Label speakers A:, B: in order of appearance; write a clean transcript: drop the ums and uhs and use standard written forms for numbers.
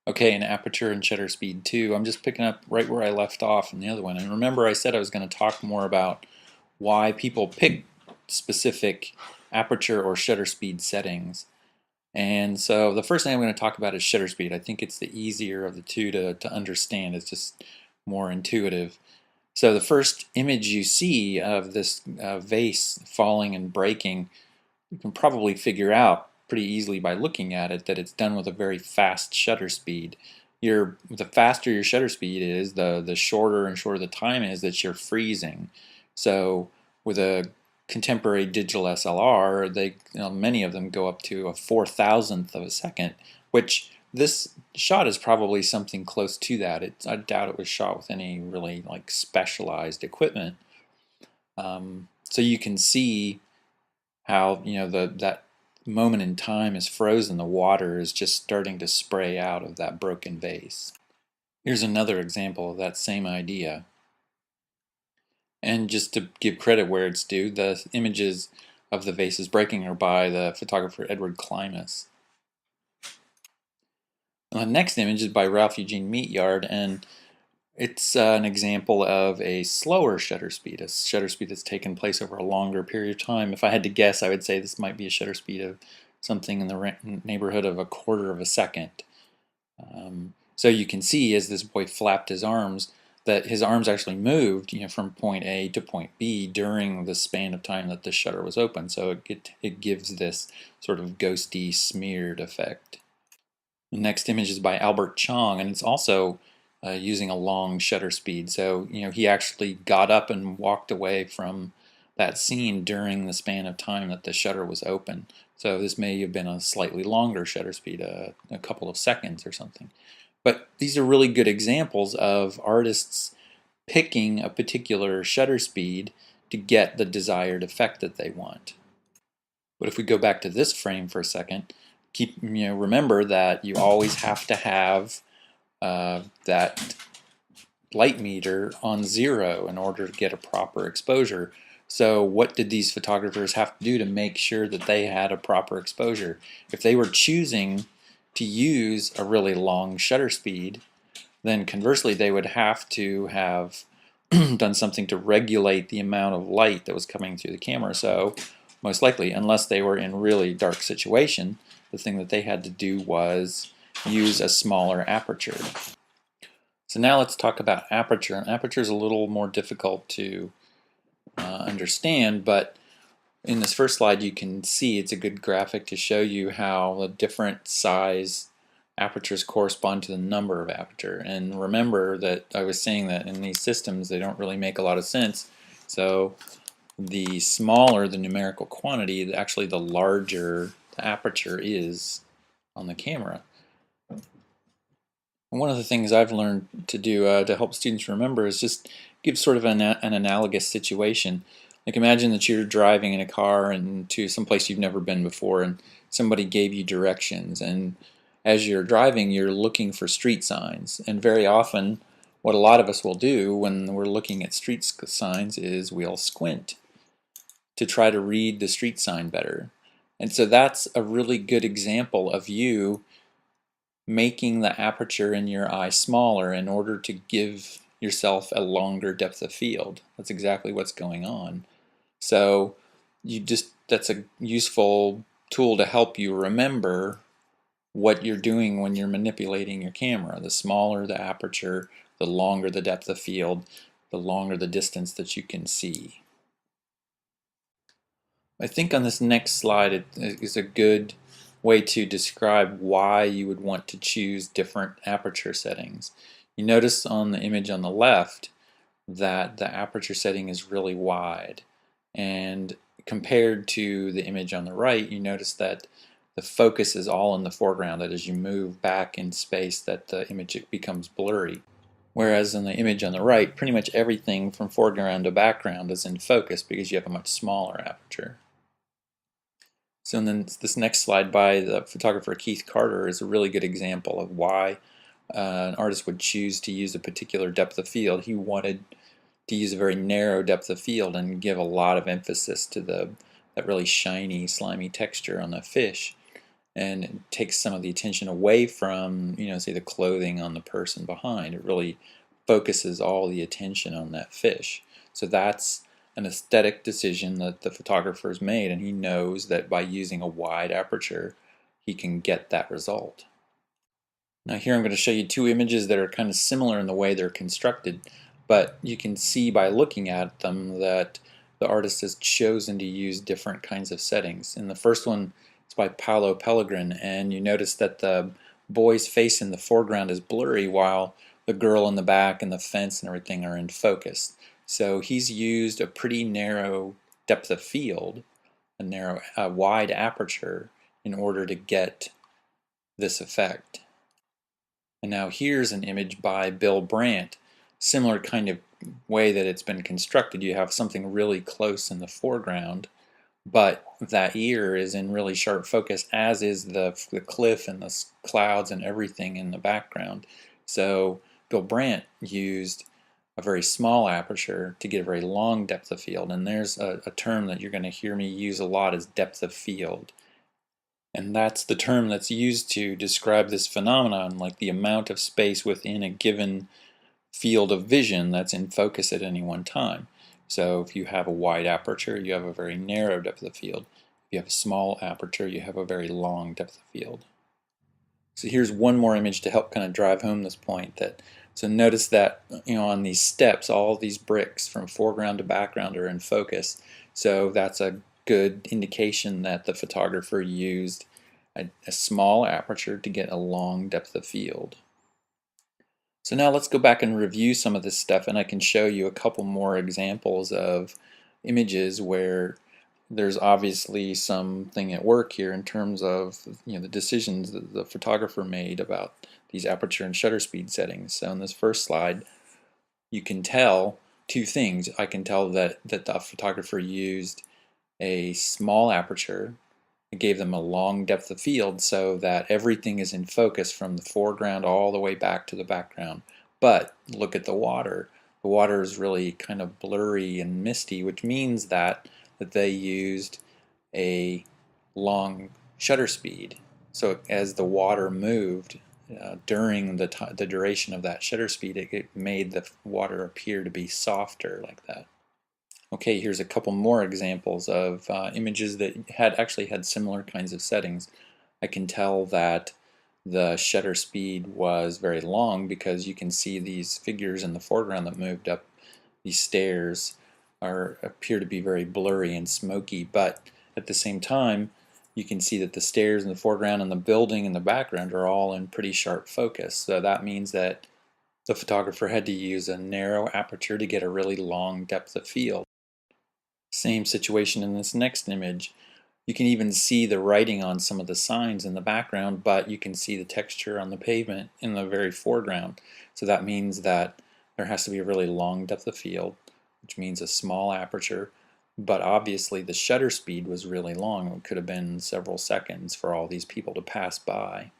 A: Okay, in Aperture and shutterspeed 2, I'm just picking up right where I left off in the other one. And remember, I said I was going to talk more about why people pick specific aperture or shutter speed settings. And so the first thing I'm going to talk about is shutter speed. I think it's the easier of the two to understand. It's just more intuitive. So the first image you see of this vase falling and breaking, you can probably figure out pretty easily by looking at it that it's done with a very fast shutter speed. The faster your shutter speed is, the shorter and shorter the time is that you're freezing. So with a contemporary digital SLR, many of them go up to a 4,000th of a second, which this shot is probably something close to that. I doubt it was shot with any really like specialized equipment. So you can see how that moment in time is frozen. The water is just starting to spray out of that broken vase. Here's another example of that same idea. And just to give credit where it's due, the images of the vases breaking are by the photographer Edward Klimas. And the next image is by Ralph Eugene Meatyard, and it's an example of a slower shutter speed, a shutter speed that's taken place over a longer period of time. If I had to guess, I would say this might be a shutter speed of something in the neighborhood of a quarter of a second. So you can see as this boy flapped his arms that his arms actually moved, from point A to point B during the span of time that the shutter was open. So it gives this sort of ghosty, smeared effect. The next image is by Albert Chong, and it's also using a long shutter speed. So he actually got up and walked away from that scene during the span of time that the shutter was open. So this may have been a slightly longer shutter speed, a couple of seconds or something. But these are really good examples of artists picking a particular shutter speed to get the desired effect that they want. But if we go back to this frame for a second, remember that you always have to have that light meter on 0 in order to get a proper exposure. So what did these photographers have to do to make sure that they had a proper exposure? If they were choosing to use a really long shutter speed, then conversely they would have to have done something to regulate the amount of light that was coming through the camera. So most likely, unless they were in really dark situation, the thing that they had to do was use a smaller aperture. So now let's talk about aperture. And aperture is a little more difficult to understand, but in this first slide you can see it's a good graphic to show you how the different size apertures correspond to the number of aperture. And remember that I was saying that in these systems they don't really make a lot of sense. So the smaller the numerical quantity, actually the larger the aperture is on the camera. And one of the things I've learned to do to help students remember is just give sort of an analogous situation. Like imagine that you're driving in a car and to some place you've never been before, and somebody gave you directions, and as you're driving you're looking for street signs. And very often what a lot of us will do when we're looking at street signs is we'll squint to try to read the street sign better. And so that's a really good example of you making the aperture in your eye smaller in order to give yourself a longer depth of field. That's exactly what's going on. So that's a useful tool to help you remember what you're doing when you're manipulating your camera. The smaller the aperture, the longer the depth of field, the longer the distance that you can see. I think on this next slide it is a good way to describe why you would want to choose different aperture settings. You notice on the image on the left that the aperture setting is really wide, and compared to the image on the right you notice that the focus is all in the foreground, that as you move back in space that the image becomes blurry. Whereas in the image on the right, pretty much everything from foreground to background is in focus because you have a much smaller aperture. So then this next slide by the photographer Keith Carter is a really good example of why an artist would choose to use a particular depth of field. He wanted to use a very narrow depth of field and give a lot of emphasis to that really shiny, slimy texture on the fish. and it takes some of the attention away from, say the clothing on the person behind. It really focuses all the attention on that fish. So that's an aesthetic decision that the photographer's made, and he knows that by using a wide aperture he can get that result. Now here I'm going to show you two images that are kind of similar in the way they're constructed, but you can see by looking at them that the artist has chosen to use different kinds of settings. In the first one, it's by Paolo Pellegrin, and you notice that the boy's face in the foreground is blurry while the girl in the back and the fence and everything are in focus. So he's used a pretty narrow depth of field, a wide aperture, in order to get this effect. And now here's an image by Bill Brandt. Similar kind of way that it's been constructed. You have something really close in the foreground, but that ear is in really sharp focus, as is the cliff and the clouds and everything in the background. So Bill Brandt used a very small aperture to get a very long depth of field. And there's a term that you're going to hear me use a lot, is depth of field. And that's the term that's used to describe this phenomenon, like the amount of space within a given field of vision that's in focus at any one time. So if you have a wide aperture, you have a very narrow depth of field. If you have a small aperture, you have a very long depth of field. So here's one more image to help kind of drive home this point. So notice that on these steps, all these bricks from foreground to background are in focus. So that's a good indication that the photographer used a small aperture to get a long depth of field. So now let's go back and review some of this stuff, and I can show you a couple more examples of images where there's obviously something at work here in terms of the decisions that the photographer made about these aperture and shutter speed settings. So in this first slide, you can tell two things. I can tell that the photographer used a small aperture. It gave them a long depth of field so that everything is in focus from the foreground all the way back to the background. But look at the water. The water is really kind of blurry and misty, which means that they used a long shutter speed. So as the water moved during the duration of that shutter speed, it made the water appear to be softer like that. Okay, here's a couple more examples of images that actually had similar kinds of settings. I can tell that the shutter speed was very long because you can see these figures in the foreground that moved up these stairs appear to be very blurry and smoky, but at the same time you can see that the stairs in the foreground and the building in the background are all in pretty sharp focus. So that means that the photographer had to use a narrow aperture to get a really long depth of field. Same situation in this next image. You can even see the writing on some of the signs in the background, but you can see the texture on the pavement in the very foreground. So that means that there has to be a really long depth of field, which means a small aperture, but obviously the shutter speed was really long. It could have been several seconds for all these people to pass by.